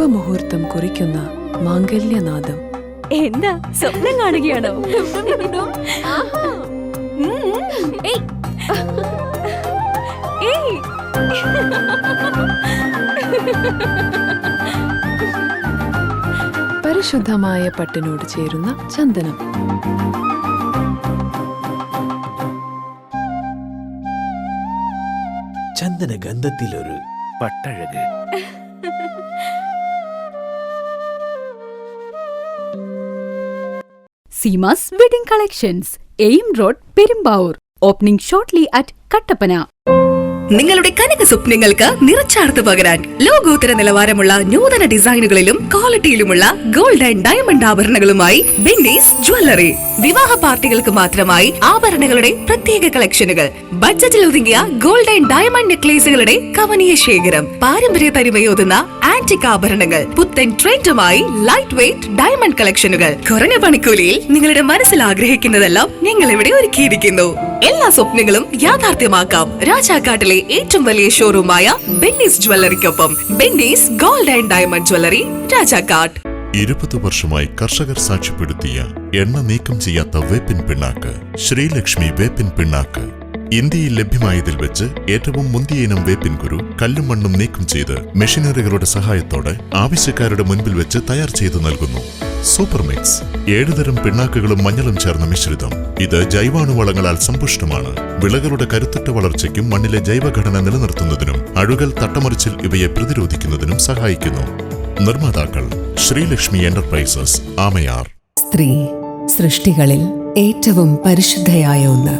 ശുഭമുഹൂർത്തം കുറിക്കുന്ന മാംഗല്യനാദം. എന്താ സ്വപ്നം കാണുകയാണോ? ഏയ്. ഏയ്. പരിശുദ്ധമായ പട്ടിനോട് ചേരുന്ന ചന്ദനം. ചന്ദന ഗന്ധത്തിലൊരു പട്ടഴക്. സീമാസ് വെഡിംഗ് കളക്ഷൻസ്, എയിം road, Perumbavoor. Opening shortly at Kattappana. നിങ്ങളുടെ കനക സ്വപ്നങ്ങൾക്ക് നിറച്ചാർത്ത് പകരാൻ ലോകോത്തര നിലവാരമുള്ള നൂതന ഡിസൈനുകളിലും ക്വാളിറ്റിയിലുമുള്ള ഗോൾഡ് ആൻഡ് ഡയമണ്ട് ആഭരണങ്ങളുമായി ബെന്നീസ് ജ്വല്ലറി. വിവാഹ പാർട്ടികൾക്ക് മാത്രമായി ആഭരണങ്ങളുടെ പ്രത്യേക കളക്ഷനുകൾ, ബഡ്ജറ്റിൽ ഒതുങ്ങിയ ഗോൾഡ് ആൻഡ് ഡയമണ്ട് നെക്ലേസുകളുടെ കവനീയ ശേഖരം, പാരമ്പര്യ തനിമയോതുന്ന ആന്റിക് ആഭരണങ്ങൾ, പുത്തൻ ട്രെൻഡുമായി ലൈറ്റ് വെയ്റ്റ് ഡയമണ്ട് കളക്ഷനുകൾ. കുറഞ്ഞ പണിക്കൂലിയിൽ നിങ്ങളുടെ മനസ്സിൽ ആഗ്രഹിക്കുന്നതെല്ലാം ഞങ്ങൾ ഇവിടെ ഒരുക്കിയിരിക്കുന്നു. എല്ലാ സ്വപ്നങ്ങളും യാഥാർത്ഥ്യമാക്കാം രാജാക്കാട്ടിലെ ഏറ്റവും വലിയ ഷോറൂമായ ബെന്നീസ് ജ്വല്ലറിക്കൊപ്പം. Benny's gold and diamond jewellery, Rajakkad. 20 വർഷമായി കർഷകർ സാക്ഷ്യപ്പെടുത്തിയ എണ്ണ നീക്കം ചെയ്യാത്ത വേപ്പിൻ പിണ്ണാക്ക് ശ്രീലക്ഷ്മി വേപ്പിൻ പിണ്ണാക്ക്. ഇന്ത്യയിൽ ലഭ്യമായതിൽ വെച്ച് ഏറ്റവും മുന്തിയ ഇനം വേപ്പിൻ കുരു കല്ലും മണ്ണും നീക്കം ചെയ്ത് മെഷീനറികളുടെ സഹായത്തോടെ ആവശ്യക്കാരുടെ മുൻപിൽ വെച്ച് തയ്യാർ ചെയ്തു നൽകുന്നു. സൂപ്പർ മിക്സ് 7 തരം പിണ്ണാക്കുകളും മഞ്ഞളും ചേർന്ന മിശ്രിതം. ഇത് ജൈവാണുവളങ്ങളാൽ സമ്പുഷ്ടമാണ്. വിളകളുടെ കരുത്തുറ്റ വളർച്ചയ്ക്കും മണ്ണിലെ ജൈവഘടന നിലനിർത്തുന്നതിനും അഴുകൽ, തട്ടമറിച്ചിൽ ഇവയെ പ്രതിരോധിക്കുന്നതിനും സഹായിക്കുന്നു. നിർമ്മാതാക്കൾ ശ്രീലക്ഷ്മി എന്റർപ്രൈസസ്, ആമയാർ. സ്ത്രീ സൃഷ്ടികളിൽ ഏറ്റവും പരിശുദ്ധയായ ഒന്ന്.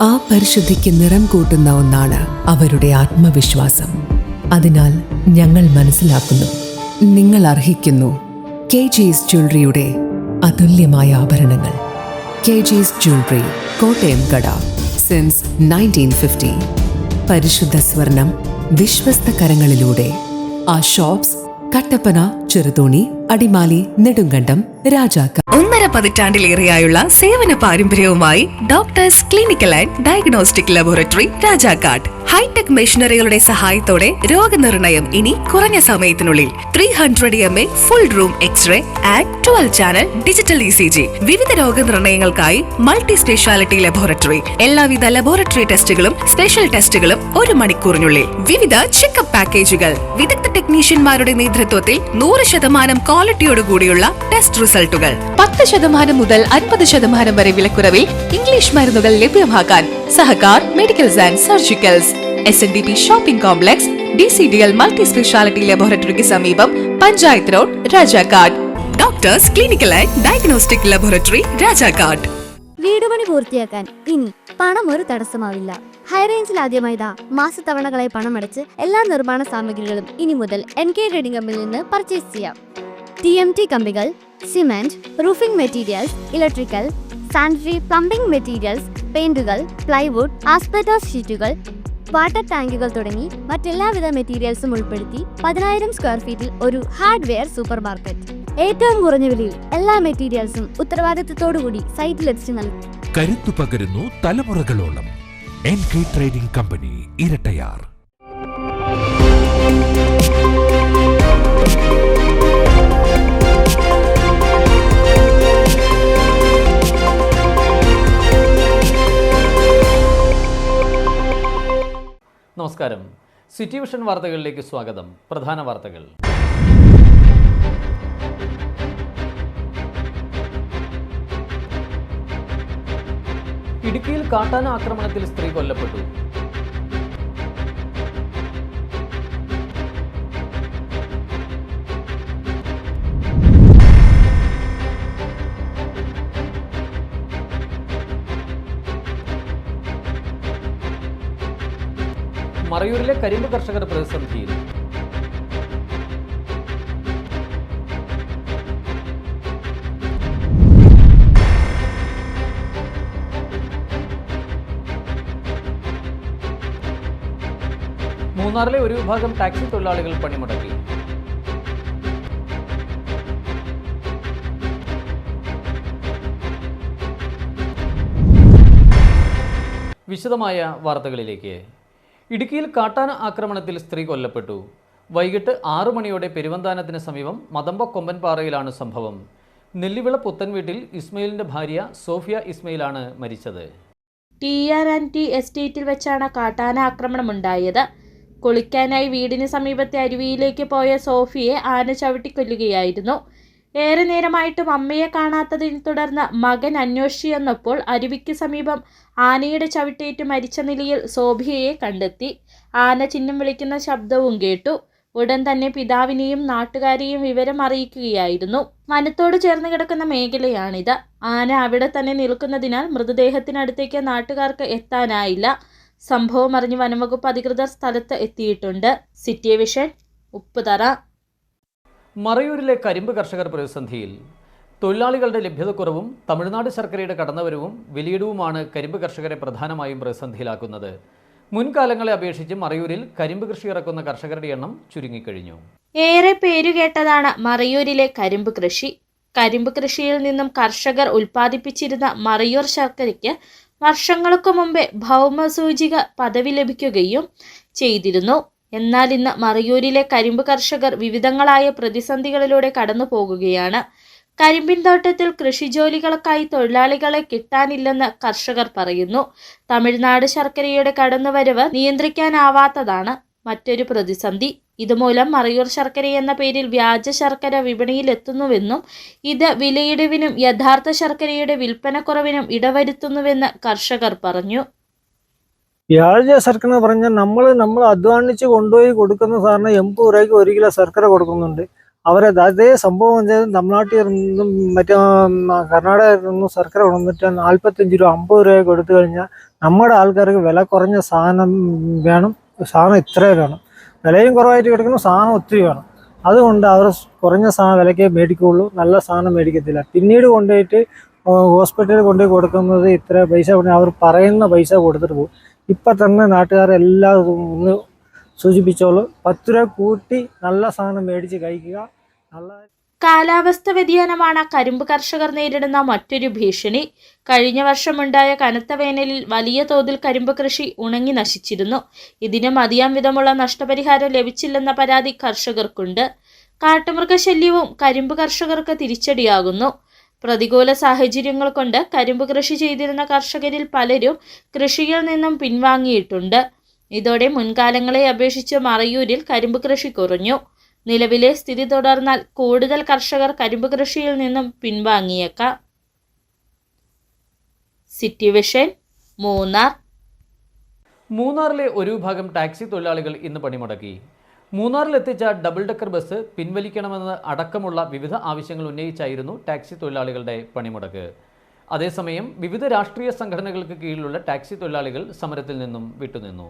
ആ പരിശുദ്ധിക്ക് നിറം കൂട്ടുന്ന ഒന്നാണ് അവരുടെ ആത്മവിശ്വാസം. അതിനാൽ ഞങ്ങൾ മനസ്സിലാക്കുന്നു, നിങ്ങൾ അർഹിക്കുന്നു കെജിസ് ജ്വല്ലറിയുടെ അതുല്യമായ ആഭരണങ്ങൾ. കെജിസ് ജ്വല്ലറി, കോട്ടയം കട, സിൻസ് 1950. പരിശുദ്ധ സ്വർണം വിശ്വസ്ത കരങ്ങളിലൂടെ. ആ ഷോപ്സ് കട്ടപ്പന, ചെറുതോണി, അടിമാലി, നെടുങ്കണ്ടം, രാജാക്ക. 1.5 പതിറ്റാണ്ടിലേറെയായുള്ള സേവന പാരമ്പര്യവുമായി doctors clinical and diagnostic laboratory, Rajakkad. High tech മെഷീനറികളുടെ സഹായത്തോടെ രോഗനിർണയം ഇനി കുറഞ്ഞ സമയത്തിനുള്ളിൽ. 300 ml full room x ray and 12 channel digital ECG. വിവിധ രോഗനിർണയങ്ങൾക്കായി മൾട്ടി സ്പെഷ്യാലിറ്റി ലബോറട്ടറി. എല്ലാവിധ ലബോറട്ടറി ടെസ്റ്റുകളും സ്പെഷ്യൽ ടെസ്റ്റുകളും 1 മണിക്കൂറിനുള്ളിൽ. വിവിധ ചെക്കപ്പ് പാക്കേജുകൾ. വിദഗ്ധ ടെക്നീഷ്യന്മാരുടെ നേതൃത്വത്തിൽ 100% ക്വാളിറ്റിയോടുകൂടിയുള്ള ടെസ്റ്റ് റിസൾട്ടുകൾ. 10% മുതൽ 50% വരെ വിലക്കുറവിൽ ഇംഗ്ലീഷ് മരുന്നുകൾ ലഭ്യമാക്കാൻ Sahakar medicals and surgicals, SNDP shopping complex, DCDL multi speciality ലബോറട്ടറിക്ക് സമീപം, panchayat road, Rajakkad. Doctors clinical and diagnostic laboratory, Rajakkad. വീട് പണി പൂർത്തിയാക്കാൻ ഇനി പണം ഒരു തടസ്സമാവില്ല. ഹൈറേഞ്ചിൽ ആദ്യമായിതാ മാസത്തവണകളായി പണമടച്ച് എല്ലാ നിർമ്മാണ സാമഗ്രികളും ഇനി മുതൽ NK ട്രേഡിംഗ് കമ്പനിയിൽ നിന്ന് പർച്ചേസ് ചെയ്യാം. TMT കമ്പികൾ, cement, roofing materials, electrical, sanitary, plumbing materials, പെയിന്റുകൾ, പ്ലൈവുഡ്, ആസ്പെറ്റോസ് ഷീറ്റുകൾ, വാട്ടർ ടാങ്കുകൾ തുടങ്ങി മറ്റെല്ലാവിധ മെറ്റീരിയൽസും ഉൾപ്പെടുത്തി 10,000 സ്ക്വയർ ഫീറ്റിൽ ഒരു ഹാർഡ്വെയർ സൂപ്പർ മാർക്കറ്റ്. ഏറ്റവും കുറഞ്ഞ വിലയിൽ എല്ലാ മെറ്റീരിയൽസും ഉത്തരവാദിത്തത്തോടുകൂടി സൈറ്റിലെത്തിച്ചു നൽകും. കരുത്തു പകരുന്നു തലമുറകളോളം. NK trading company, Irattayar. നമസ്കാരം. സിറ്റി വിഷൻ വാർത്തകളിലേക്ക് സ്വാഗതം. പ്രധാന വാർത്തകൾ. ഇടുക്കിയിൽ കാട്ടാന ആക്രമണത്തിൽ സ്ത്രീ കൊല്ലപ്പെട്ടു. മറയൂരിലെ കരിമ്പ് കർഷകർ പ്രതിസന്ധിയിൽ. മൂന്നാറിലെ ഒരു വിഭാഗം ടാക്സി തൊഴിലാളികൾ പണിമുടക്കി. വിശദമായ വാർത്തകളിലേക്ക്. ഇടുക്കിയിൽ കാട്ടാന ആക്രമണത്തിൽ സ്ത്രീ കൊല്ലപ്പെട്ടു. വൈകിട്ട് 6 മണിയോടെ പെരുവന്താനത്തിന് സമീപം മതമ്പ കൊമ്പൻപാറയിലാണ് സംഭവം. നെല്ലിവിള പുത്തൻ വീട്ടിൽ ഇസ്മയിലിന്റെ ഭാര്യ സോഫിയ ഇസ്മയിലാണ് മരിച്ചത്. TR&T എസ്റ്റേറ്റിൽ വെച്ചാണ് കാട്ടാന ആക്രമണമുണ്ടായത്. കുളിക്കാനായി വീടിന് സമീപത്തെ അരുവിയിലേക്ക് പോയ സോഫിയെ ആന ചവിട്ടിക്കൊല്ലുകയായിരുന്നു. ഏറെ നേരമായിട്ടും അമ്മയെ കാണാത്തതിനെ തുടർന്ന് മകൻ അന്വേഷിച്ചെന്നപ്പോൾ അരുവിക്ക് സമീപം ആനയുടെ ചവിട്ടേറ്റ് മരിച്ച നിലയിൽ സോഫിയയെ കണ്ടെത്തി. ആന ചിഹ്നം വിളിക്കുന്ന ശബ്ദവും കേട്ടു. ഉടൻ തന്നെ പിതാവിനെയും നാട്ടുകാരെയും വിവരം അറിയിക്കുകയായിരുന്നു. വനത്തോട് ചേർന്ന് കിടക്കുന്ന മേഖലയാണിത്. ആന അവിടെ തന്നെ നിൽക്കുന്നതിനാൽ മൃതദേഹത്തിനടുത്തേക്ക് നാട്ടുകാർക്ക് എത്താനായില്ല. സംഭവം അറിഞ്ഞ് വനംവകുപ്പ് അധികൃതർ സ്ഥലത്ത് എത്തിയിട്ടുണ്ട്. City vision, Upputhara. മറയൂരിലെ കരിമ്പ് കർഷകർ പ്രതിസന്ധിയിൽ. തൊഴിലാളികളുടെ ലഭ്യതക്കുറവും തമിഴ്നാട് ശർക്കരയുടെ കടന്നുവരവും വലിയിടവുമാണ് കരിമ്പ് കർഷകരെ പ്രധാനമായും പ്രതിസന്ധിയിലാക്കുന്നത്. മുൻകാലങ്ങളെ അപേക്ഷിച്ച് മറയൂരിൽ കരിമ്പ് കൃഷി ഇറക്കുന്ന കർഷകരുടെ എണ്ണം ചുരുങ്ങിക്കഴിഞ്ഞു. ഏറെ പേരുകേട്ടതാണ് മറയൂരിലെ കരിമ്പ് കൃഷി. കരിമ്പ് കൃഷിയിൽ നിന്നും കർഷകർ ഉൽപ്പാദിപ്പിച്ചിരുന്ന മറയൂർ ശർക്കരയ്ക്ക് വർഷങ്ങൾക്ക് മുമ്പേ ഭൗമസൂചിക പദവി ലഭിക്കുകയും ചെയ്തിരുന്നു. എന്നാൽ ഇന്ന് മറയൂരിലെ കരിമ്പ് കർഷകർ വിവിധങ്ങളായ പ്രതിസന്ധികളിലൂടെ കടന്നു പോകുകയാണ്. കരിമ്പിൻ തോട്ടത്തിൽ കൃഷിജോലികൾക്കായി തൊഴിലാളികളെ കിട്ടാനില്ലെന്ന് കർഷകർ പറയുന്നു. തമിഴ്നാട് ശർക്കരയുടെ കടന്നുവരവ് നിയന്ത്രിക്കാനാവാത്തതാണ് മറ്റൊരു പ്രതിസന്ധി. ഇതുമൂലം മറയൂർ ശർക്കര എന്ന പേരിൽ വ്യാജ ശർക്കര വിപണിയിലെത്തുന്നുവെന്നും ഇത് വിലയിടിവിനും യഥാർത്ഥ ശർക്കരയുടെ വിൽപ്പനക്കുറവിനും ഇടവരുത്തുന്നുവെന്ന് കർഷകർ പറഞ്ഞു. വ്യാജ ശർക്കര എന്ന് പറഞ്ഞാൽ നമ്മൾ അധ്വാനിച്ച് കൊണ്ടുപോയി കൊടുക്കുന്ന സാറിന് 80 രൂപയ്ക്ക് 1 കിലോ ശർക്കര കൊടുക്കുന്നുണ്ട്. അതേ സംഭവം തമിഴ്നാട്ടിൽ നിന്നും മറ്റേ കർണാടകയിൽ നിന്നും ശർക്കര കൊണ്ടുവന്നിട്ട് 45 രൂപ 50 രൂപയ്ക്ക് കൊടുത്തു കഴിഞ്ഞാൽ നമ്മുടെ ആൾക്കാർക്ക് വില കുറഞ്ഞ സാധനം വേണം. സാധനം ഇത്രയും വേണം. വിലയും കുറവായിട്ട് കിടക്കുന്ന സാധനം ഒത്തിരി വേണം. അതുകൊണ്ട് അവർ കുറഞ്ഞ സാധനം വിലയ്ക്ക് മേടിക്കുകയുള്ളൂ, നല്ല സാധനം മേടിക്കത്തില്ല. പിന്നീട് കൊണ്ടുപോയിട്ട് ഹോസ്പിറ്റലിൽ കൊണ്ടുപോയി കൊടുക്കുന്നത് ഇത്ര പൈസ അവർ പറയുന്ന പൈസ കൊടുത്തിട്ട് പോകും. ഇപ്പം തന്നെ നാട്ടുകാരെല്ലാം ഒന്ന് സൂചിപ്പിച്ചോളൂ, 10 രൂപ കൂട്ടി നല്ല സാധനം മേടിച്ച് കഴിക്കുക. കാലാവസ്ഥ വ്യതിയാനമാണ് കരിമ്പ് കർഷകർ നേരിടുന്ന മറ്റൊരു ഭീഷണി. കഴിഞ്ഞ വർഷമുണ്ടായ കനത്ത വേനലിൽ വലിയ തോതിൽ കരിമ്പ് കൃഷി ഉണങ്ങി നശിച്ചിരുന്നു. ഇതിന് മതിയാം വിധമുള്ള നഷ്ടപരിഹാരം ലഭിച്ചില്ലെന്ന പരാതി കർഷകർക്കുണ്ട്. കാട്ടുമൃഗശല്യവും കരിമ്പ് കർഷകർക്ക് തിരിച്ചടിയാകുന്നു. പ്രതികൂല സാഹചര്യങ്ങൾ കൊണ്ട് കരിമ്പ് കൃഷി ചെയ്തിരുന്ന കർഷകരിൽ പലരും കൃഷിയിൽ നിന്നും പിൻവാങ്ങിയിട്ടുണ്ട്. ഇതോടെ മുൻകാലങ്ങളെ അപേക്ഷിച്ച് മറയൂരിൽ കരിമ്പ് കൃഷി കുറഞ്ഞു. നിലവിലെ സ്ഥിതി തുടർന്നാൽ കൂടുതൽ കർഷകർ കരിമ്പ് കൃഷിയിൽ നിന്നും പിൻവാങ്ങിയേക്കാം. City vision, Munnar. മൂന്നാറിലെ ഒരു വിഭാഗം ടാക്സി തൊഴിലാളികൾ ഇന്ന് പണിമുടക്കി. മൂന്നാറിലെത്തിച്ച ഡബിൾ ഡെക്കർ ബസ് പിൻവലിക്കണമെന്ന് അടക്കമുള്ള വിവിധ ആവശ്യങ്ങൾ ഉന്നയിച്ചായിരുന്നു ടാക്സി തൊഴിലാളികളുടെ പണിമുടക്ക്. അതേസമയം വിവിധ രാഷ്ട്രീയ സംഘടനകൾക്ക് കീഴിലുള്ള ടാക്സി തൊഴിലാളികൾ സമരത്തിൽ നിന്നും വിട്ടുനിന്നു.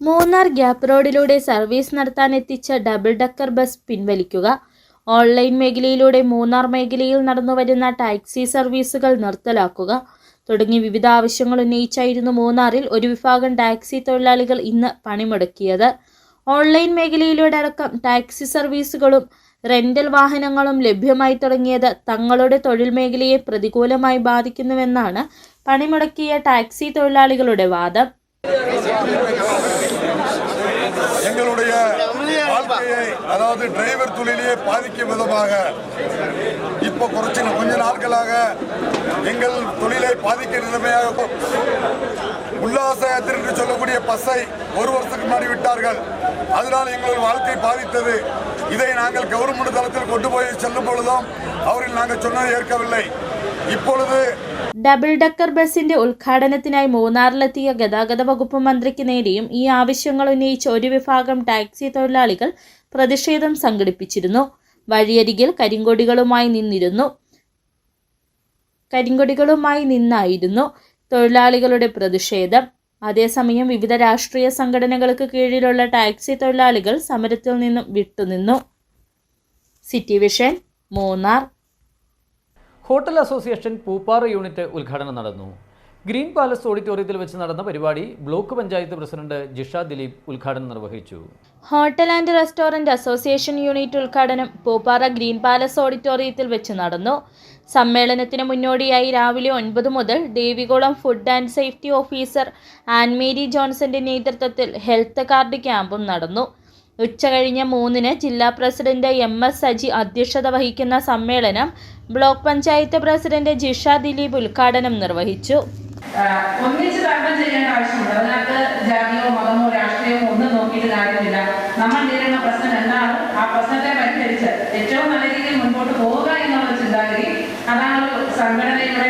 മൂന്നാർ ഗ്യാപ്പ് റോഡിലൂടെ സർവീസ് നടത്താനെത്തിച്ച ഡബിൾ ഡെക്കർ ബസ് പിൻവലിക്കുക, ഓൺലൈൻ മേഖലയിലൂടെ മൂന്നാർ മേഖലയിൽ നടന്നുവരുന്ന ടാക്സി സർവീസുകൾ നിർത്തലാക്കുക തുടങ്ങി വിവിധ ആവശ്യങ്ങൾ ഉന്നയിച്ചായിരുന്നു മൂന്നാറിൽ ഒരു വിഭാഗം ടാക്സി തൊഴിലാളികൾ ഇന്ന് പണിമുടക്കിയത്. ഓൺലൈൻ മേഖലയിലൂടെ അടക്കം ടാക്സി സർവീസുകളും റെന്റൽ വാഹനങ്ങളും ലഭ്യമായി തുടങ്ങിയത് തങ്ങളുടെ തൊഴിൽ മേഖലയെ പ്രതികൂലമായി ബാധിക്കുന്നുവെന്നാണ് പണിമുടക്കിയ ടാക്സി തൊഴിലാളികളുടെ വാദം. எங்களுடைய வாழ்க்கையை, அதாவது டிரைவர் தொழிலையே பாதிக்கும் விதமாக இப்போ கொஞ்ச நாட்களாக எங்கள் தொழிலை பாதிக்க நிலைமையாக உல்லாச யாத்திரை என்று சொல்லக்கூடிய பஸ்ஸை 1 வருஷத்துக்கு முன்னாடி விட்டார்கள். அதனால் எங்கள் வாழ்க்கை பாதித்தது. இதை நாங்கள் கவர்மெண்ட் தளத்தில் கொண்டு போய் செல்லும் பொழுதும் அவர்கள் நாங்கள் சொன்னதை ஏற்கவில்லை. இப்பொழுது ഡബിൾ ഡെക്കർ ബസിന്റെ ഉദ്ഘാടനത്തിനായി മൂന്നാറിലെത്തിയ ഗതാഗത വകുപ്പ് മന്ത്രിക്ക് നേരെയും ഈ ആവശ്യങ്ങൾ ഉന്നയിച്ച് ഒരു വിഭാഗം ടാക്സി തൊഴിലാളികൾ പ്രതിഷേധം സംഘടിപ്പിച്ചിരുന്നു. വഴിയരികിൽ കരിങ്കൊടികളുമായി നിന്നായിരുന്നു തൊഴിലാളികളുടെ പ്രതിഷേധം. അതേസമയം വിവിധ രാഷ്ട്രീയ സംഘടനകൾക്ക് കീഴിലുള്ള ടാക്സി തൊഴിലാളികൾ സമരത്തിൽ നിന്നും വിട്ടുനിന്നു. City vision, Munnar. Hotel association Pooppara unit ഉദ്ഘാടനം നടന്നു. ഗ്രീൻ പാലസ് ഓഡിറ്റോറിയത്തിൽ വെച്ച് നടന്ന പരിപാടി ബ്ലോക്ക് പഞ്ചായത്ത് പ്രസിഡന്റ് ജിഷ ദിലീപ് ഉദ്ഘാടനം നിർവഹിച്ചു. Hotel and restaurant association unit ഉദ്ഘാടനം പൂപ്പാറ ഗ്രീൻ പാലസ് ഓഡിറ്റോറിയത്തിൽ വെച്ച് നടന്നു. സമ്മേളനത്തിന് മുന്നോടിയായി രാവിലെ 9 മുതൽ Devikulam food and safety officer Annmary ജോൺസന്റെ നേതൃത്വത്തിൽ ഹെൽത്ത് കാർഡ് ക്യാമ്പും നടന്നു. ഉച്ചകഴിഞ്ഞ് 3-ന് ജില്ലാ പ്രസിഡന്റ് MS സജി അധ്യക്ഷത വഹിക്കുന്ന സമ്മേളനം ബ്ലോക്ക് പഞ്ചായത്ത് പ്രസിഡന്റ് ജിഷ ദിലീപ് ഉദ്ഘാടനം നിർവഹിച്ചു. ഒന്നിച്ച് തരണം ചെയ്യേണ്ട ആവശ്യമുണ്ട്. അതിനകത്ത് ജാതിയോ മതമോ രാഷ്ട്രീയമോ ഒന്നും നോക്കിയിട്ട് കാര്യമില്ല. നമ്മൾ നേരിടുന്ന പ്രശ്നം എന്താണ്, ആ പ്രശ്നത്തെ പരിഹരിച്ച് ഏറ്റവും നല്ല രീതിയിൽ മുൻപോട്ട് പോവുക എന്നുള്ള ചിന്താഗതി, അതാണ് ഒരു സംഘടനയുടെ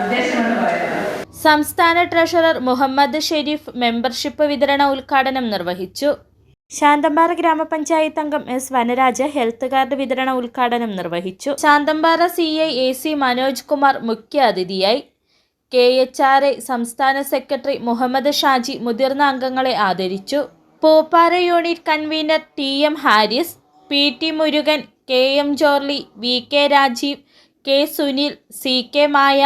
ഉദ്ദേശമെന്ന് പറയുന്നത്. സംസ്ഥാന ട്രഷറർ മുഹമ്മദ് ഷെരീഫ് മെമ്പർഷിപ്പ് വിതരണ ഉദ്ഘാടനം നിർവഹിച്ചു. ശാന്തമ്പാറ ഗ്രാമപഞ്ചായത്ത് അംഗം S വനരാജ് ഹെൽത്ത് കാർഡ് വിതരണ ഉദ്ഘാടനം നിർവഹിച്ചു. ശാന്തമ്പാറ CI AC മനോജ് കുമാർ മുഖ്യ അതിഥിയായി. KHRA സംസ്ഥാന സെക്രട്ടറി മുഹമ്മദ് ഷാജി മുതിർന്ന അംഗങ്ങളെ ആദരിച്ചു. Pooppara unit convener TM Haris, PT Murugan, KM Jorly, VK Rajeev, K Sunil, CK Maya,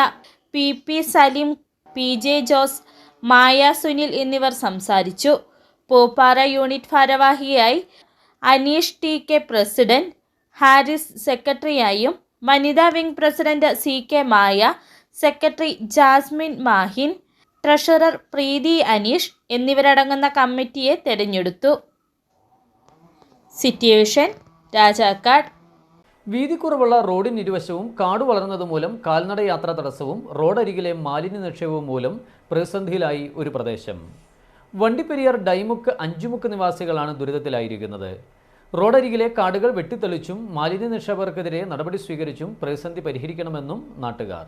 PP Saleem, PJ Jose, Maya Sunil എന്നിവർ സംസാരിച്ചു. പൂപ്പാറ യൂണിറ്റ് ഭാരവാഹിയായി അനീഷ് TK പ്രസിഡന്റ്, ഹാരിസ് സെക്രട്ടറിയായും വനിതാ wing president CK Maya, secretary Jasmin Mahin, treasurer Preethi Aneesh എന്നിവരടങ്ങുന്ന കമ്മിറ്റിയെ തെരഞ്ഞെടുത്തു. City vision, Rajakkad. വീതിക്കുറവുള്ള റോഡിനിരുവശവും കാട് വളർന്നതുമൂലം കാൽനട യാത്രാ തടസ്സവും റോഡരികിലെ മാലിന്യ നിക്ഷേപവും മൂലം പ്രതിസന്ധിയിലായി ഒരു പ്രദേശം. വണ്ടിപ്പെരിയാർ ഡൈമുക്ക് അഞ്ചുമുക്ക് നിവാസികളാണ് ദുരിതത്തിലായിരിക്കുന്നത്. റോഡരികിലെ കാടുകൾ വെട്ടിത്തെളിച്ചും മാലിന്യ നിക്ഷേപകർക്കെതിരെ നടപടി സ്വീകരിച്ചും പ്രതിസന്ധി പരിഹരിക്കണമെന്നും നാട്ടുകാർ.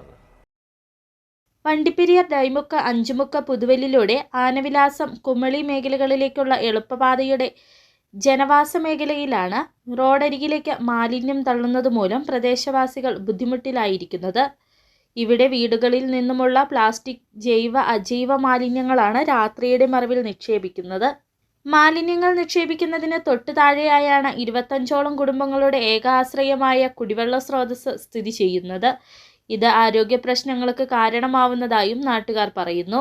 വണ്ടിപ്പെരിയാർ ഡൈമുക്ക് അഞ്ചുമുക്ക് പുതുവലിലൂടെ ആനവിലാസം കുമളി മേഖലകളിലേക്കുള്ള എളുപ്പപാതയുടെ ജനവാസ മേഖലയിലാണ് റോഡരികിലേക്ക് മാലിന്യം തള്ളുന്നതുമൂലം പ്രദേശവാസികൾ ബുദ്ധിമുട്ടിലായിരിക്കുന്നത്. ഇവിടെ വീടുകളിൽ നിന്നുമുള്ള പ്ലാസ്റ്റിക്, ജൈവ അജൈവ മാലിന്യങ്ങളാണ് രാത്രിയുടെ മറവിൽ നിക്ഷേപിക്കുന്നത്. മാലിന്യങ്ങൾ നിക്ഷേപിക്കുന്നതിന് തൊട്ടു താഴെയായാണ് 25ഓളം കുടുംബങ്ങളുടെ ഏകാശ്രയമായ കുടിവെള്ള സ്രോതസ് സ്ഥിതി ചെയ്യുന്നത്. ഇത് ആരോഗ്യ പ്രശ്നങ്ങൾക്ക് കാരണമാവുന്നതായും നാട്ടുകാർ പറയുന്നു.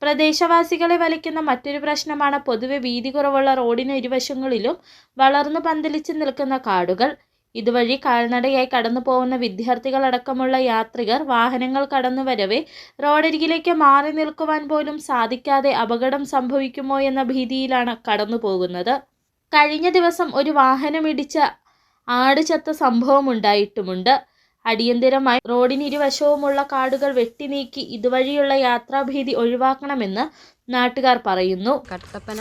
പ്രദേശവാസികളെ വലയ്ക്കുന്ന മറ്റൊരു പ്രശ്നമാണ് പൊതുവെ വീതി കുറവുള്ള റോഡിന് ഇരുവശങ്ങളിലും വളർന്നു പന്തലിച്ച് നിൽക്കുന്ന കാടുകൾ. ഇതുവഴി കാൽനടയായി കടന്നു പോകുന്ന വിദ്യാർത്ഥികളടക്കമുള്ള യാത്രികർ വാഹനങ്ങൾ കടന്നു വരവേ റോഡരികിലേക്ക് മാറി നിൽക്കുവാൻ പോലും സാധിക്കാതെ അപകടം സംഭവിക്കുമോ എന്ന ഭീതിയിലാണ് കടന്നു പോകുന്നത്. കഴിഞ്ഞ ദിവസം ഒരു വാഹനമിടിച്ച ആട് ചത്ത സംഭവം ഉണ്ടായിട്ടുമുണ്ട്. അടിയന്തരമായി റോഡിനിരുവശവുമുള്ള കാടുകൾ വെട്ടിനീക്കി ഇതുവഴിയുള്ള യാത്രാഭീതി ഒഴിവാക്കണമെന്ന് നാട്ടുകാർ പറയുന്നു. കട്ടപ്പന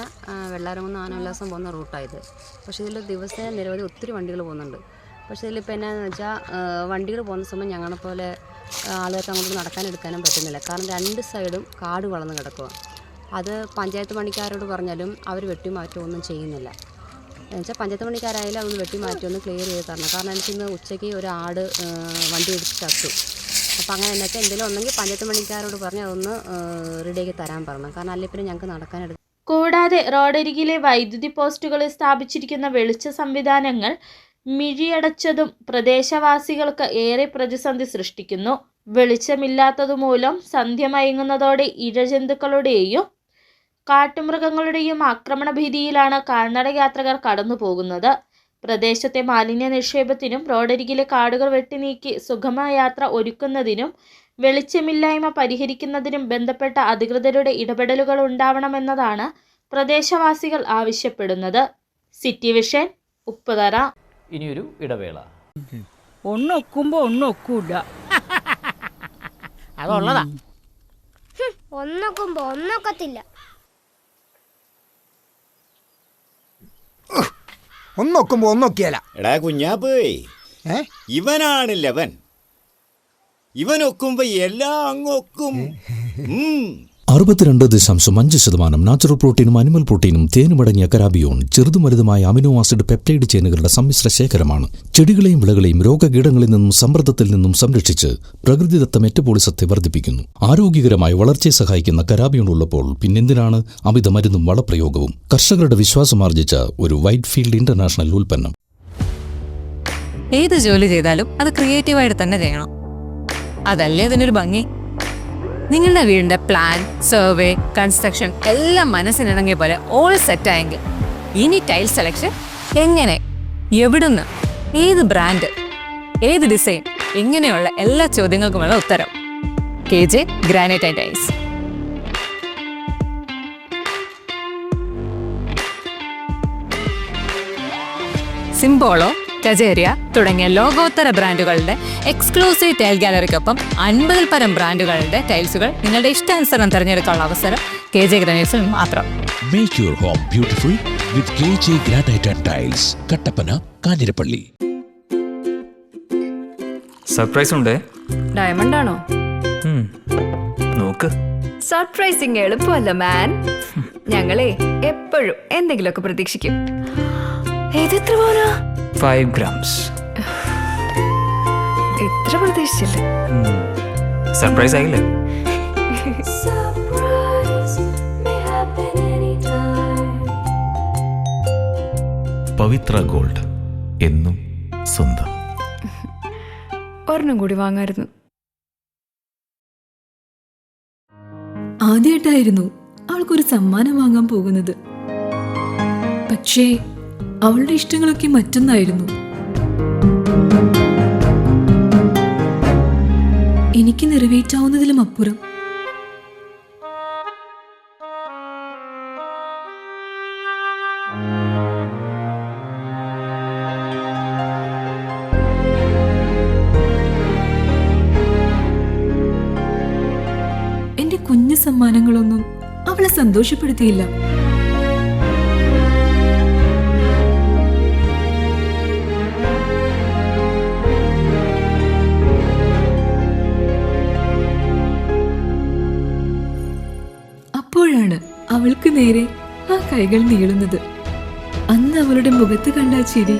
വെള്ളാരംകുന്ന് ആനവിലാസം പോകുന്ന റൂട്ടായത്. പക്ഷേ ഇതിൽ ദിവസേന നിരവധി ഒത്തിരി വണ്ടികൾ പോകുന്നുണ്ട്. പക്ഷേ ഇതിലിപ്പോൾ എന്നാന്ന് വെച്ചാൽ വണ്ടികൾ പോകുന്ന സമയം ഞങ്ങളെപ്പോലെ ആളുകൾക്ക് അങ്ങോട്ട് നടക്കാനെടുക്കാനും പറ്റുന്നില്ല. കാരണം രണ്ട് സൈഡും കാട് വളർന്ന് കിടക്കുക. അത് പഞ്ചായത്ത് പണിക്കാരോട് പറഞ്ഞാലും അവർ വെട്ടിമാറ്റമൊന്നും ചെയ്യുന്നില്ല. എന്നുവെച്ചാൽ പഞ്ചായത്ത് പണിക്കാരായാലും അതൊന്ന് വെട്ടിമാറ്റി ക്ലിയർ ചെയ്ത് തരണം. കാരണം എനിക്ക് ഇന്ന് ഉച്ചയ്ക്ക് ഒരു ആട് വണ്ടി ഇടിച്ച് ചത്തു. അപ്പോൾ അങ്ങനെ എന്നൊക്കെ എന്തെങ്കിലും ഉണ്ടെങ്കിൽ പഞ്ചായത്ത് പണിക്കാരോട് പറഞ്ഞ് അതൊന്ന് റെഡിയാക്കി തരാൻ പറഞ്ഞു. കാരണം അല്ലെങ്കിൽ പിന്നെ ഞങ്ങൾക്ക് നടക്കാനെടുക്കും. കൂടാതെ റോഡരികിലെ വൈദ്യുതി പോസ്റ്റുകളിൽ സ്ഥാപിച്ചിരിക്കുന്ന വെളിച്ച സംവിധാനങ്ങൾ മിഴിയടച്ചതും പ്രദേശവാസികൾക്ക് ഏറെ പ്രതിസന്ധി സൃഷ്ടിക്കുന്നു. വെളിച്ചമില്ലാത്തതുമൂലം സന്ധ്യ മയങ്ങുന്നതോടെ ഇഴജന്തുക്കളുടെയും കാട്ടുമൃഗങ്ങളുടെയും ആക്രമണ ഭീതിയിലാണ് കാൽനട യാത്രക്കാർ കടന്നു പോകുന്നത്. പ്രദേശത്തെ മാലിന്യ നിക്ഷേപത്തിനും റോഡരികിലെ കാടുകൾ വെട്ടിനീക്കി സുഗമ യാത്ര ഒരുക്കുന്നതിനും വെളിച്ചമില്ലായ്മ പരിഹരിക്കുന്നതിനും ബന്ധപ്പെട്ട അധികൃതരുടെ ഇടപെടലുകൾ ഉണ്ടാവണമെന്നതാണ് പ്രദേശവാസികൾ ആവശ്യപ്പെടുന്നത്. City vision, Upputhara. ഇനിയൊരു ഇടവേള. ഒന്നൊക്കുമ്പോ ഒന്നൊക്കൂല, അതുള്ളതാ. ഒന്നൊക്കുമ്പോ ഒന്നൊക്കത്തില്ല. ഒന്നൊക്കുമ്പോ ഒന്നൊക്കെയല്ല. എടാ കുഞ്ഞാപ്പേ, ഇവനാണില്ലവൻ. ഇവനൊക്കുമ്പോ എല്ലാം അങ്ങൊക്കും. 62.5% നാച്ചുറൽ പ്രോട്ടീനും അനിമൽ പ്രോട്ടീനും തേനുമടങ്ങിയ കരാബിയോൺ ചെറുതും വലുതുമായ അമിനോ ആസിഡ് പെപ്റ്റൈഡ് ചെയിനുകളുടെ സമ്മിശ്ര ശേഖരമാണ്. ചെടികളെയും വിളകളെയും രോഗകീടങ്ങളിൽ നിന്നും സമ്മർദ്ദത്തിൽ നിന്നും സംരക്ഷിച്ച് പ്രകൃതിദത്ത മെറ്റബോളിസത്തെ വർദ്ധിപ്പിക്കുന്നു. ആരോഗ്യകരമായ വളർച്ചയെ സഹായിക്കുന്ന കരാബിയോൺ ഉള്ളപ്പോൾ പിന്നെന്തിനാണ് അമിത മരുന്നും വളപ്രയോഗവും? കർഷകരുടെ വിശ്വാസമാർജിച്ച ഒരു വൈറ്റ് ഫീൽഡ് ഇന്റർനാഷണൽ ഉൽപ്പന്നം. ഏത് ജോലി ചെയ്താലും അത് ക്രിയേറ്റീവായിട്ട് തന്നെ ചെയ്യണം. അതല്ലേ അതിനൊരു ഭംഗി. നിങ്ങളുടെ വീടിന്റെ പ്ലാൻ, സർവേ, കൺസ്ട്രക്ഷൻ എല്ലാം മനസ്സിനിണങ്ങിയ പോലെ ഓൾ സെറ്റായെങ്കിൽ ഇനി ടൈൽ സെലക്ഷൻ എങ്ങനെ, എവിടുന്ന്, ഏത് ബ്രാൻഡ്, ഏത് ഡിസൈൻ, ഇങ്ങനെയുള്ള എല്ലാ ചോദ്യങ്ങൾക്കുമുള്ള ഉത്തരം KJ ഗ്രാനൈറ്റ് ആൻഡ് ടൈൽസ്. സിംബോളോ, ടജേരിയ തുടങ്ങിയ ലോകോത്തര ബ്രാൻഡുകളുടെ എക്സ്ക്ലൂസീവ് ടൈൽ ഗാലറിക്കൊപ്പം 50-ൽ പരം ബ്രാൻഡുകളുടെ ടൈൽസുകൾ നിങ്ങളുടെ ഇഷ്ടാനുസരണം തിരഞ്ഞെടുക്കാനുള്ള അവസരം KJ ഗ്രാനൈറ്റ്സിൽ മാത്രം. Make your home beautiful with KJ Granite and Tiles, Kattappana, Kanjirappally. Surprise ഉണ്ട്. ഡയമണ്ട് ആണോ? നോക്ക്. സർപ്രൈസിങ് എളുപ്പമല്ല മാൻ. ഞങ്ങളെ എപ്പോഴും എന്തെങ്കിലുമൊക്കെ പ്രതീക്ഷിക്കും. എത്ര പോരാ? 5 grams. എത്ര പ്രതീക്ഷിച്ചില്ല. സർപ്രൈസ് ആയില്ലേ? പവിത്ര ഗോൾഡ്, എന്നും സ്വന്തം. ഒരെണ്ണം കൂടി വാങ്ങായിരുന്നു. ആദ്യമായിട്ടായിരുന്നു അവൾക്കൊരു സമ്മാനം വാങ്ങാൻ പോകുന്നത്. പക്ഷേ അവളുടെ ഇഷ്ടങ്ങളൊക്കെ മറ്റൊന്നായിരുന്നു. എനിക്ക് നിറവേറ്റാവുന്നതിലും അപ്പുറം. എന്റെ കുഞ്ഞു സമ്മാനങ്ങളൊന്നും അവളെ സന്തോഷപ്പെടുത്തിയില്ല. അപ്പോഴാണ് അവൾക്ക് നേരെ ആ കൈകൾ നീളുന്നത്. അന്ന് അവളുടെ മുഖത്ത് കണ്ട ചിരി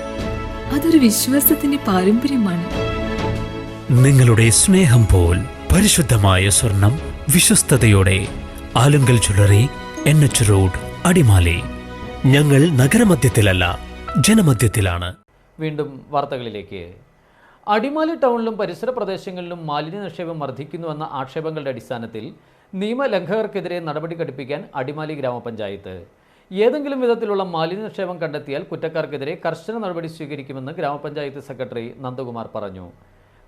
അതൊരു വിശ്വാസത്തിന്റെ പാരമ്പര്യമാണ്. നിങ്ങളുടെ സ്നേഹം പോൽ പരിശുദ്ധമായ സ്വർണം വിശ്വസ്തയോടെ Alunkal jewellery, NH road, Adimali. ഞങ്ങൾ നഗരമധ്യത്തിലല്ല, ജനമധ്യത്തിലാണ്. വീണ്ടും വാർത്തകളിലേക്ക്. അടിമാലി ടൗണിലും പരിസര പ്രദേശങ്ങളിലും മാലിന്യ നിക്ഷേപം വർദ്ധിക്കുന്നുവെന്ന ആക്ഷേപങ്ങളുടെ അടിസ്ഥാനത്തിൽ നിയമലംഘകർക്കെതിരെ നടപടി ഘടിപ്പിക്കാൻ അടിമാലി ഗ്രാമപഞ്ചായത്ത്. ഏതെങ്കിലും വിധത്തിലുള്ള മാലിന്യ നിക്ഷേപം കണ്ടെത്തിയാൽ കുറ്റക്കാർക്കെതിരെ കർശന നടപടി സ്വീകരിക്കുമെന്ന് ഗ്രാമപഞ്ചായത്ത് സെക്രട്ടറി നന്ദകുമാർ പറഞ്ഞു.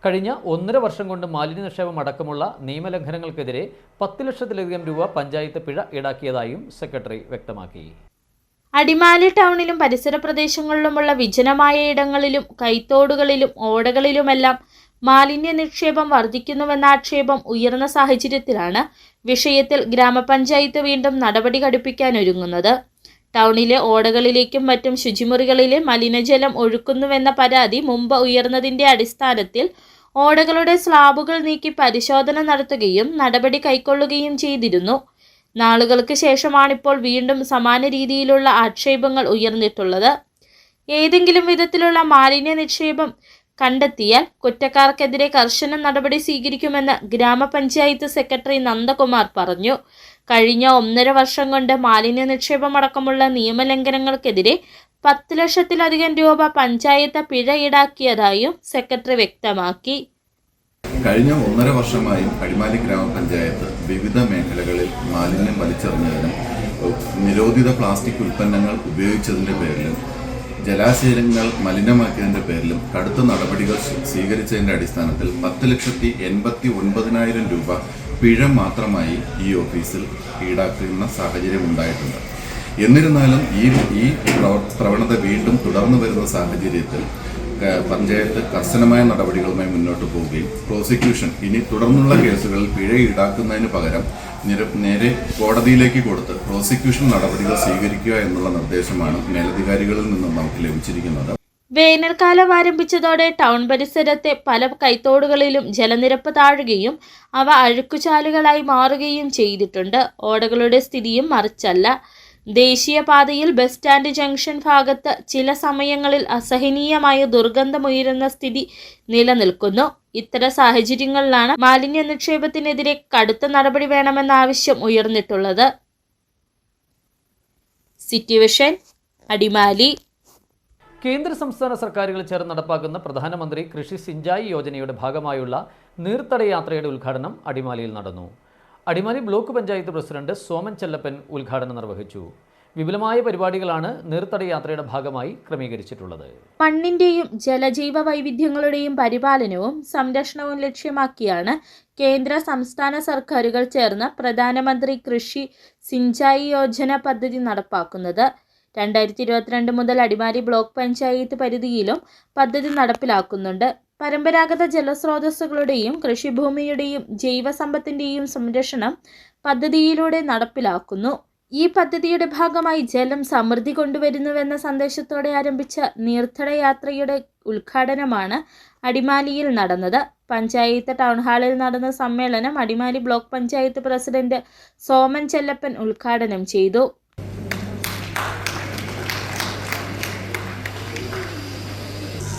കഴിഞ്ഞ 1.5 വർഷം കൊണ്ട് മാലിന്യ നിക്ഷേപം അടക്കമുള്ള നിയമലംഘനങ്ങൾക്കെതിരെ 10 ലക്ഷത്തിലധികം രൂപ പഞ്ചായത്ത് പിഴ ഈടാക്കിയതായും സെക്രട്ടറി വ്യക്തമാക്കി. അടിമാലി ടൗണിലും പരിസര പ്രദേശങ്ങളിലുമുള്ള വിജനമായ ഇടങ്ങളിലും കൈത്തോടുകളിലും ഓടകളിലുമെല്ലാം മാലിന്യ നിക്ഷേപം വർദ്ധിക്കുന്നുവെന്ന ആക്ഷേപം ഉയർന്ന സാഹചര്യത്തിലാണ് വിഷയത്തിൽ ഗ്രാമപഞ്ചായത്ത് വീണ്ടും നടപടി ഘടിപ്പിക്കാനൊരുങ്ങുന്നത്. ടൗണിലെ ഓടകളിലേക്കും മറ്റും ശുചിമുറികളിലെ മലിനജലം ഒഴുക്കുന്നുവെന്ന പരാതി മുമ്പ് ഉയർന്നതിന്റെ അടിസ്ഥാനത്തിൽ ഓടകളുടെ സ്ലാബുകൾ നീക്കി പരിശോധന നടത്തുകയും നടപടി കൈക്കൊള്ളുകയും ചെയ്തിരുന്നു. നാളുകൾക്ക് ശേഷമാണിപ്പോൾ വീണ്ടും സമാന രീതിയിലുള്ള ആക്ഷേപങ്ങൾ ഉയർന്നിട്ടുള്ളത്. ഏതെങ്കിലും വിധത്തിലുള്ള മാലിന്യ നിക്ഷേപം കണ്ടെത്തിയാൽ കുറ്റക്കാർക്കെതിരെ കർശന നടപടി സ്വീകരിക്കുമെന്ന് ഗ്രാമപഞ്ചായത്ത് സെക്രട്ടറി നന്ദകുമാർ പറഞ്ഞു. കഴിഞ്ഞ 1.5 വർഷം കൊണ്ട് മാലിന്യ നിക്ഷേപമടക്കമുള്ള നിയമലംഘനങ്ങൾക്കെതിരെ 10 ലക്ഷത്തിലധികം രൂപ പഞ്ചായത്ത് പിഴ ഈടാക്കിയതായും സെക്രട്ടറി വ്യക്തമാക്കി. കഴിഞ്ഞ 1.5 വർഷമായും അടിമാലി ഗ്രാമപഞ്ചായത്ത് വിവിധ മേഖലകളിൽ മാലിന്യം വലിച്ചെറിഞ്ഞതിനും നിരോധിത പ്ലാസ്റ്റിക് ഉൽപ്പന്നങ്ങൾ ഉപയോഗിച്ചതിൻ്റെ പേരിലും ജലാശയങ്ങൾ മലിനമാക്കിയതിൻ്റെ പേരിലും കടുത്ത നടപടികൾ സ്വീകരിച്ചതിൻ്റെ അടിസ്ഥാനത്തിൽ 10,89,000 രൂപ പിഴ മാത്രമായി ഈ ഓഫീസിൽ ഈടാക്കുന്ന സാഹചര്യം ഉണ്ടായിട്ടുണ്ട്. എന്നിരുന്നാലും ഈ പ്രവണത വീണ്ടും തുടർന്നു വരുന്ന സാഹചര്യത്തിൽ പഞ്ചായത്ത് കർശനമായ നടപടികളുമായി മുന്നോട്ട് പോവുകയും പ്രോസിക്യൂഷൻ ഇനി തുടർന്നുള്ള കേസുകളിൽ പിഴ ഈടാക്കുന്നതിന് പകരം നേരെ കോടതിയിലേക്ക് കൊടുത്ത് പ്രോസിക്യൂഷൻ നടപടികൾ സ്വീകരിക്കുക എന്നുള്ള നിർദ്ദേശമാണ് മേലധികാരികളിൽ നിന്നും നമുക്ക് ലഭിച്ചിരിക്കുന്നത്. വേനൽക്കാലം ആരംഭിച്ചതോടെ ടൗൺ പരിസരത്തെ പല കൈത്തോടുകളിലും ജലനിരപ്പ് താഴുകയും അവ അഴുക്കുചാലുകളായി മാറുകയും ചെയ്തിട്ടുണ്ട്. ഓടകളുടെ സ്ഥിതിയും മറിച്ചല്ല. ദേശീയപാതയിൽ ബസ് സ്റ്റാൻഡ് ജംഗ്ഷൻ ഭാഗത്ത് ചില സമയങ്ങളിൽ അസഹനീയമായ ദുർഗന്ധമുയരുന്ന സ്ഥിതി നിലനിൽക്കുന്നു. ഇത്തരം സാഹചര്യങ്ങളിലാണ് മാലിന്യ നിക്ഷേപത്തിനെതിരെ കടുത്ത നടപടി വേണമെന്ന ആവശ്യം ഉയർന്നിട്ടുള്ളത്. City vision, Adimali. കേന്ദ്ര സംസ്ഥാന സർക്കാരുകൾ ചേർന്ന് നടപ്പാക്കുന്ന പ്രധാനമന്ത്രി കൃഷി സിഞ്ചായി യോജനയുടെ ഭാഗമായുള്ള നീർത്തട യാത്രയുടെ ഉദ്ഘാടനം അടിമാലിയിൽ നടന്നു. അടിമാലി ബ്ലോക്ക് പഞ്ചായത്ത് പ്രസിഡന്റ് സോമൻ ചെല്ലപ്പൻ ഉദ്ഘാടനം നിർവഹിച്ചു. വിപുലമായ പരിപാടികളാണ് നീർത്തട യാത്രയുടെ ഭാഗമായി ക്രമീകരിച്ചിട്ടുള്ളത്. മണ്ണിന്റെയും ജലജീവ വൈവിധ്യങ്ങളുടെയും പരിപാലനവും സംരക്ഷണവും ലക്ഷ്യമാക്കിയാണ് കേന്ദ്ര സംസ്ഥാന സർക്കാരുകൾ ചേർന്ന് പ്രധാനമന്ത്രി കൃഷി സിഞ്ചായി യോജന പദ്ധതി നടപ്പാക്കുന്നത്. 2022 മുതൽ അടിമാലി ബ്ലോക്ക് പഞ്ചായത്ത് പരിധിയിലും പദ്ധതി നടപ്പിലാക്കുന്നുണ്ട്. പരമ്പരാഗത ജലസ്രോതസ്സുകളുടെയും കൃഷിഭൂമിയുടെയും ജൈവസമ്പത്തിൻ്റെയും സംരക്ഷണം പദ്ധതിയിലൂടെ നടപ്പിലാക്കുന്നു. ഈ പദ്ധതിയുടെ ഭാഗമായി ജലം സമൃദ്ധി കൊണ്ടുവരുന്നുവെന്ന സന്ദേശത്തോടെ ആരംഭിച്ച നീർത്തട യാത്രയുടെ ഉദ്ഘാടനമാണ് അടിമാലിയിൽ നടന്നത്. പഞ്ചായത്ത് ടൗൺ ഹാളിൽ നടന്ന സമ്മേളനം അടിമാലി ബ്ലോക്ക് പഞ്ചായത്ത് പ്രസിഡന്റ് സോമൻ ചെല്ലപ്പൻ ഉദ്ഘാടനം ചെയ്തു.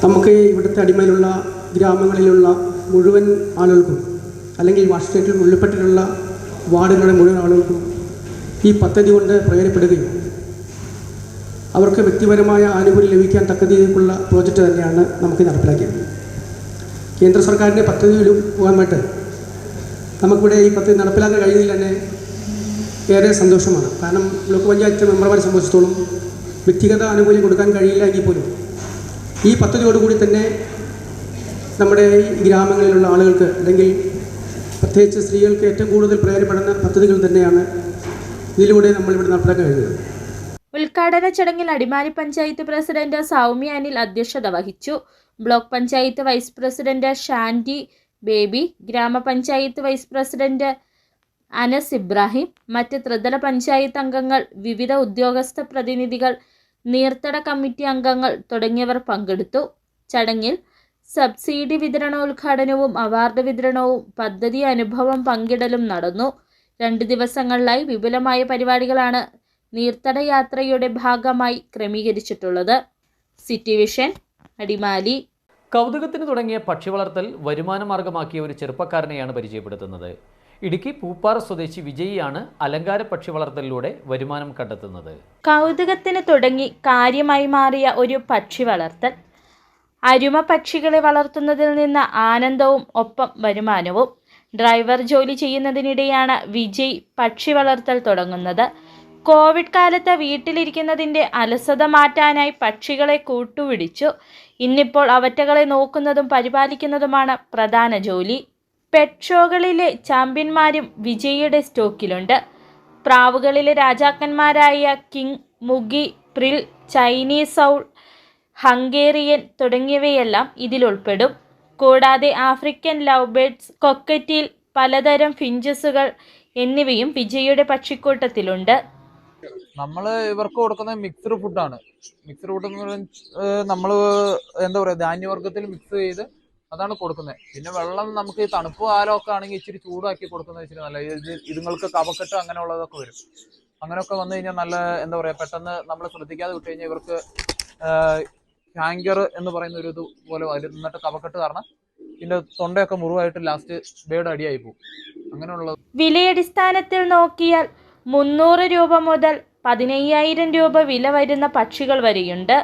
നമുക്ക് ഇവിടുത്തെ അടിമയിലുള്ള ഗ്രാമങ്ങളിലുള്ള മുഴുവൻ ആളുകൾക്കും അല്ലെങ്കിൽ വാട്ടർ സ്റ്റേറ്റിൽ ഉൾപ്പെട്ടിട്ടുള്ള വാർഡുകളുടെ മുഴുവൻ ആളുകൾക്കും ഈ പദ്ധതി കൊണ്ട് പ്രയോജനപ്പെടുകയും അവർക്ക് വ്യക്തിപരമായ ആനുകൂല്യം ലഭിക്കാൻ തക്ക രീതിയിലുള്ള പ്രോജക്റ്റ് തന്നെയാണ് നമുക്ക് നടപ്പിലാക്കിയത്. കേന്ദ്ര സർക്കാരിൻ്റെ പദ്ധതിയിലും പോകാൻ വേണ്ടി നമുക്കിവിടെ ഈ പദ്ധതി നടപ്പിലാക്കാൻ കഴിയുന്നതിൽ തന്നെ ഏറെ സന്തോഷമാണ്. കാരണം ബ്ലോക്ക് പഞ്ചായത്ത് മെമ്പർമാരെ സംബന്ധിച്ചിടത്തോളം വ്യക്തിഗത ആനുകൂല്യം കൊടുക്കാൻ കഴിയില്ല എങ്കിൽ പോലും ഈ പദ്ധതിയോടുകൂടി തന്നെ നമ്മുടെ ഈ ഗ്രാമങ്ങളിലുള്ള ആളുകൾക്ക് അല്ലെങ്കിൽ പ്രത്യേകിച്ച് സ്ത്രീകൾക്ക് ഏറ്റവും കൂടുതൽ പ്രയോജനപ്പെടുന്ന പദ്ധതികൾ തന്നെയാണ് ഇതിലൂടെ നമ്മളിവിടെ നടപ്പിലാക്കാൻ കഴിയുന്നത്. ഉദ്ഘാടന ചടങ്ങിൽ അടിമാലി പഞ്ചായത്ത് പ്രസിഡന്റ് സൗമ്യ അനിൽ അധ്യക്ഷത വഹിച്ചു. Block panchayat vice president Shandy Baby, ഗ്രാമപഞ്ചായത്ത് വൈസ് പ്രസിഡന്റ് അനസ് ഇബ്രാഹിം, മറ്റ് ത്രിതല പഞ്ചായത്ത് അംഗങ്ങൾ, വിവിധ ഉദ്യോഗസ്ഥ പ്രതിനിധികൾ, നീർത്തട കമ്മിറ്റി അംഗങ്ങൾ തുടങ്ങിയവർ പങ്കെടുത്തു. ചടങ്ങിൽ സബ്സിഡി വിതരണോദ്ഘാടനവും അവാർഡ് വിതരണവും പദ്ധതി അനുഭവം പങ്കിടലും നടന്നു. 2 ദിവസങ്ങളിലായി വിപുലമായ പരിപാടികളാണ് നീർത്തട യാത്രയുടെ ഭാഗമായി ക്രമീകരിച്ചിട്ടുള്ളത്. City vision, Adimali. കൗതുകത്തിന് തുടങ്ങിയ പക്ഷി വളർത്തൽ വരുമാന മാർഗമാക്കിയ ഒരു ചെറുപ്പക്കാരനെയാണ് പരിചയപ്പെടുത്തുന്നത്. ഇടുക്കി പൂപ്പാറ സ്വദേശി വിജയിയാണ് അലങ്കാര പക്ഷി വളർത്തലിലൂടെ വരുമാനം കണ്ടെത്തുന്നത്. കൗതുകത്തിന് തുടങ്ങി കാര്യമായി മാറിയ ഒരു പക്ഷി വളർത്തൽ. അരുമ പക്ഷികളെ വളർത്തുന്നതിൽ നിന്ന് ആനന്ദവും ഒപ്പം വരുമാനവും. ഡ്രൈവർ ജോലി ചെയ്യുന്നതിനിടെയാണ് വിജയ് പക്ഷി വളർത്തൽ തുടങ്ങുന്നത്. കോവിഡ് കാലത്ത് വീട്ടിലിരിക്കുന്നതിൻ്റെ അലസത മാറ്റാനായി പക്ഷികളെ കൂട്ടുപിടിച്ചു. ഇന്നിപ്പോൾ അവറ്റകളെ നോക്കുന്നതും പരിപാലിക്കുന്നതുമാണ് പ്രധാന ജോലി. പെറ്റ് ഷോകളിലെ ചാമ്പ്യന്മാരും വിജയിയുടെ സ്റ്റോക്കിലുണ്ട്. പ്രാവുകളിലെ രാജാക്കന്മാരായ കിങ്, മുഗി, പ്രിൽ, ചൈനീസ് ഔൾ, ഹംഗേറിയൻ തുടങ്ങിയവയെല്ലാം ഇതിലുൾപ്പെടും. കൂടാതെ ആഫ്രിക്കൻ ലവ് ബേർഡ്സ്, കൊക്കറ്റീൽ, പലതരം ഫിഞ്ചസുകൾ എന്നിവയും വിജയിയുടെ പക്ഷിക്കൂട്ടത്തിലുണ്ട്. നമ്മൾ ഇവർക്ക് കൊടുക്കുന്നത് മിക്സ്ഡ് ഫുഡാണ്. മിക്സ്ഡ് ഫുഡ് എന്ന് പറയുന്നത് നമ്മൾ എന്താ പറയുക, ധാന്യവർഗ്ഗത്തിൽ മിക്സ് ചെയ്ത് അതാണ് കൊടുക്കുന്നത്. പിന്നെ വെള്ളം നമുക്ക് ഈ തണുപ്പ് കാലമൊക്കെ ആണെങ്കിൽ ഇച്ചിരി ചൂടാക്കി കൊടുക്കുന്നത് ഇച്ചിരി നല്ല. ഇതുങ്ങൾക്ക് കഫക്കെട്ട് അങ്ങനെയുള്ളതൊക്കെ വരും. അങ്ങനെയൊക്കെ വന്നു കഴിഞ്ഞാൽ നല്ല എന്താ പറയുക, പെട്ടെന്ന് നമ്മൾ ശ്രദ്ധിക്കാതെ വിട്ട് കഴിഞ്ഞാൽ ഇവർക്ക് ഹാങ്കർ എന്ന് പറയുന്ന ഒരു ഇതുപോലെ എന്നിട്ട് കഫക്കെട്ട് കാരണം ഇതിൻ്റെ തൊണ്ടയൊക്കെ മുറിവായിട്ട് ലാസ്റ്റ് ബേഡ് അടിയായി പോകും. അങ്ങനെയുള്ളത്. വിലയടിസ്ഥാനത്തിൽ നോക്കിയാൽ 300 രൂപ മുതൽ 15,000 രൂപ വില വരുന്ന പക്ഷികൾ വരെയുണ്ട്.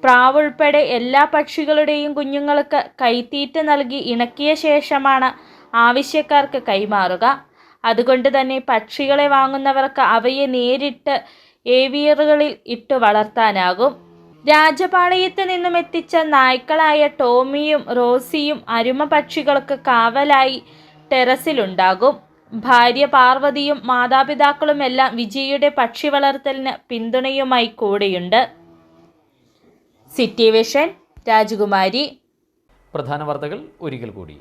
പ്രാവ് ഉൾപ്പെടെ എല്ലാ പക്ഷികളുടെയും കുഞ്ഞുങ്ങൾക്ക് കൈത്തീറ്റ നൽകി ഇണക്കിയ ശേഷമാണ് ആവശ്യക്കാർക്ക് കൈമാറുക. അതുകൊണ്ട് തന്നെ പക്ഷികളെ വാങ്ങുന്നവർക്ക് അവയെ നേരിട്ട് ഏവിയറുകളിൽ ഇട്ട് വളർത്താനാകും. രാജപാളയത്ത് നിന്നും എത്തിച്ച നായ്ക്കളായ ടോമിയും റോസിയും അരുമ പക്ഷികൾക്ക് കാവലായി ടെറസിലുണ്ടാകും. ഭാര്യ പാർവതിയും മാതാപിതാക്കളുമെല്ലാം വിജയിയുടെ പക്ഷി വളർത്തലിന് പിന്തുണയുമായി കൂടെയുണ്ട്. സിറ്റി വിഷൻ, രാജകുമാരി. പ്രധാന വാർത്തകൾ ഒരിക്കൽ കൂടി.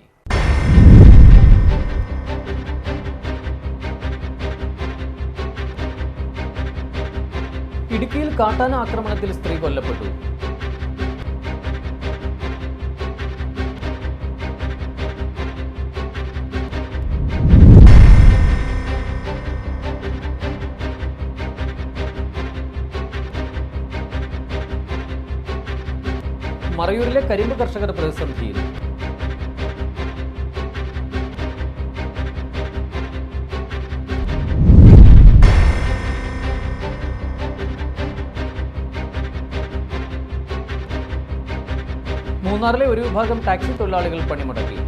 ഇടുക്കിയിൽ കാട്ടാന ആക്രമണത്തിൽ സ്ത്രീ കൊല്ലപ്പെട്ടു. മറയൂരിലെ കരിമ്പ് കർഷകർ പ്രതിസന്ധിയിൽ. മൂന്നാറിലെ ഒരു വിഭാഗം ടാക്സി തൊഴിലാളികൾ പണിമുടക്കി.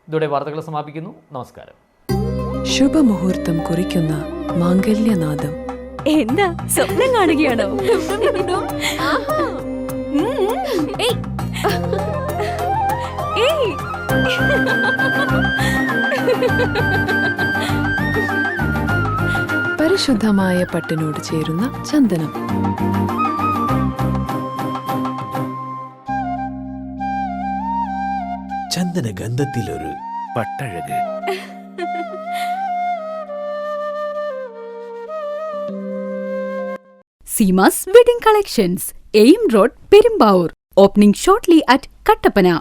ഇതോടെ വാർത്തകൾ സമാപിക്കുന്നു. നമസ്കാരം. ശുഭമുഹൂർത്തം കുറിക്കുന്ന മാംഗല്യനാദം. എന്താ സ്വപ്നം കാണുകയാണോ? ഏയ് പരിശുദ്ധമായ പട്ടിനോട് ചേരുന്ന ചന്ദനം. ചന്ദന ഗന്ധത്തിലൊരു പട്ടഴക്. Seema's Wedding Collections, AIM Road, Perumbaur. Opening shortly at Kattapana.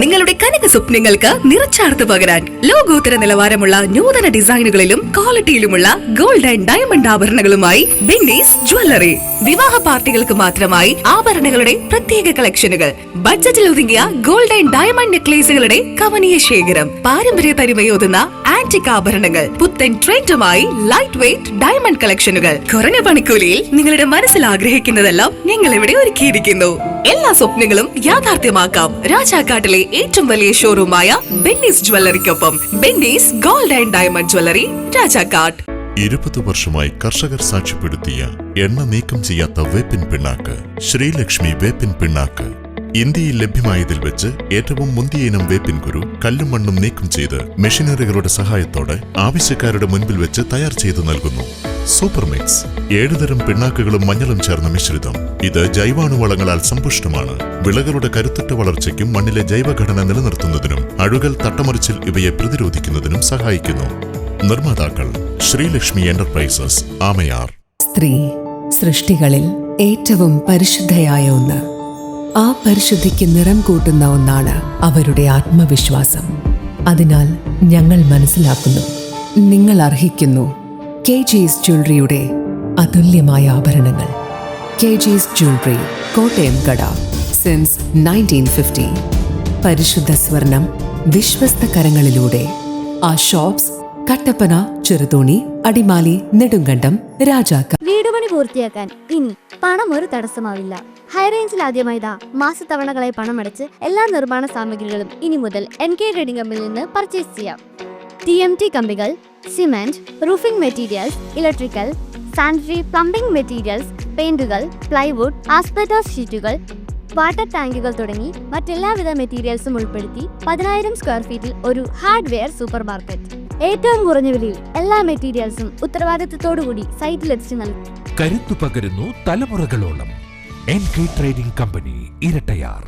നിങ്ങളുടെ കനക സ്വപ്നങ്ങൾക്ക് നിറച്ചാർത്ത് പകരാൻ ലോകോത്തര നിലവാരമുള്ള നൂതന ഡിസൈനുകളിലും ക്വാളിറ്റിയിലുമുള്ള ഗോൾഡ് ആൻഡ് ഡയമണ്ട് ആഭരണങ്ങളുമായി ബെന്നീസ് ജ്വല്ലറി. വിവാഹ പാർട്ടികൾക്ക് മാത്രമായി ആഭരണങ്ങളുടെ പ്രത്യേക കളക്ഷനുകൾ, ബഡ്ജറ്റിൽ ഒതുങ്ങിയ ഗോൾഡ് ആൻഡ് ഡയമണ്ട് നെക്ലേസുകളുടെ കവനീയ ശേഖരം, പാരമ്പര്യ തനിമയോതുന്ന ആന്റിക് ആഭരണങ്ങൾ, പുത്തൻ ട്രെൻഡുമായി ലൈറ്റ് വെയ്റ്റ് ഡയമണ്ട് കളക്ഷനുകൾ. കുറഞ്ഞ പണിക്കൂലിയിൽ നിങ്ങളുടെ മനസ്സിൽ ആഗ്രഹിക്കുന്നതെല്ലാം ഞങ്ങൾ ഇവിടെ ഒരുക്കിയിരിക്കുന്നു. എല്ലാ സ്വപ്നങ്ങളും യാഥാർത്ഥ്യമാക്കാം രാജാക്കാട്ടിലെ ഏറ്റവും വലിയ ഷോറൂമായ ബെന്നീസ് ജ്വല്ലറിക്കൊപ്പം. Benny's gold and diamond jewellery, Rajakkad. 20 വർഷമായി കർഷകർ സാക്ഷ്യപ്പെടുത്തിയ എണ്ണ നീക്കം ചെയ്യാത്ത വേപ്പിൻ പിണ്ണാക്ക് ശ്രീലക്ഷ്മി വേപ്പിൻ പിണ്ണാക്ക്. ഇന്ത്യയിൽ ലഭ്യമായതിൽ വെച്ച് ഏറ്റവും മുന്തിയ ഇനം വേപ്പിൻ കുരു കല്ലും മണ്ണും നീക്കം ചെയ്ത് മെഷീനറികളുടെ സഹായത്തോടെ ആവശ്യക്കാരുടെ മുൻപിൽ വെച്ച് തയ്യാർ ചെയ്തു നൽകുന്നു. സൂപ്പർ മിക്സ് 7 തരം പിണ്ണാക്കുകളും മഞ്ഞളും ചേർന്ന മിശ്രിതം. ഇത് ജൈവാണുവളങ്ങളാൽ സമ്പുഷ്ടമാണ്. വിളകളുടെ കരുത്തുറ്റ വളർച്ചയ്ക്കും മണ്ണിലെ ജൈവഘടന നിലനിർത്തുന്നതിനും അഴുകൽ, തട്ടമറിച്ചിൽ ഇവയെ പ്രതിരോധിക്കുന്നതിനും സഹായിക്കുന്നു. നിർമ്മാതാക്കൾ ശ്രീലക്ഷ്മി എന്റർപ്രൈസസ്, ആമയാർ. സ്ത്രീ സൃഷ്ടികളിൽ ഏറ്റവും പരിശുദ്ധയായ ഒന്ന്. ആ പരിശുദ്ധിക്ക് നിറം കൂട്ടുന്ന ഒന്നാണ് അവരുടെ ആത്മവിശ്വാസം. അതിനാൽ ഞങ്ങൾ മനസ്സിലാക്കുന്നു, നിങ്ങൾ അർഹിക്കുന്നു KG's ജ്വല്ലറിയുടെ അതുല്യമായ ആഭരണങ്ങൾ. KG's ജ്വല്ലറി, കോട്ടയം കട, സിൻസ് 1950. പരിശുദ്ധ സ്വർണം വിശ്വസ്ത കരങ്ങളിലൂടെ. ആ ഷോപ്സ് കട്ടപ്പന, ചെറുതോണി, അടിമാലി, നെടുങ്കണ്ടം, രാജാക്ക. വീടുപണി പൂർത്തിയാക്കാൻ ഇനി പണം ഒരു തടസ്സമാവില്ല. ഹൈറേഞ്ചിൽ ആദ്യമായി മാസത്തവണകളായി പണമടച്ച് എല്ലാ നിർമ്മാണ സാമഗ്രികളും ഇനി മുതൽ NK ട്രേഡിംഗ് കമ്പനിയിൽ നിന്ന് പർച്ചേസ് ചെയ്യാം. TMT കമ്പികൾ, cement, roofing materials, electrical, sanitary, plumbing materials, പെയിന്റുകൾ, പ്ലൈവുഡ്, ആസ്പെറ്റോസ് ഷീറ്റുകൾ, വാട്ടർ ടാങ്കുകൾ തുടങ്ങി മറ്റെല്ലാവിധ മെറ്റീരിയൽസും ഉൾപ്പെടുത്തി 10,000 സ്ക്വയർ ഫീറ്റിൽ ഒരു ഹാർഡ്വെയർ സൂപ്പർ മാർക്കറ്റ്. ഏറ്റവും കുറഞ്ഞ വിലയിൽ എല്ലാ മെറ്റീരിയൽസും ഉത്തരവാദിത്തത്തോടുകൂടി സൈറ്റിലെത്തിച്ചു നൽകും. കരുത്തു പകരുന്നു തലമുറകളോളം. NK trading company, Irattayar.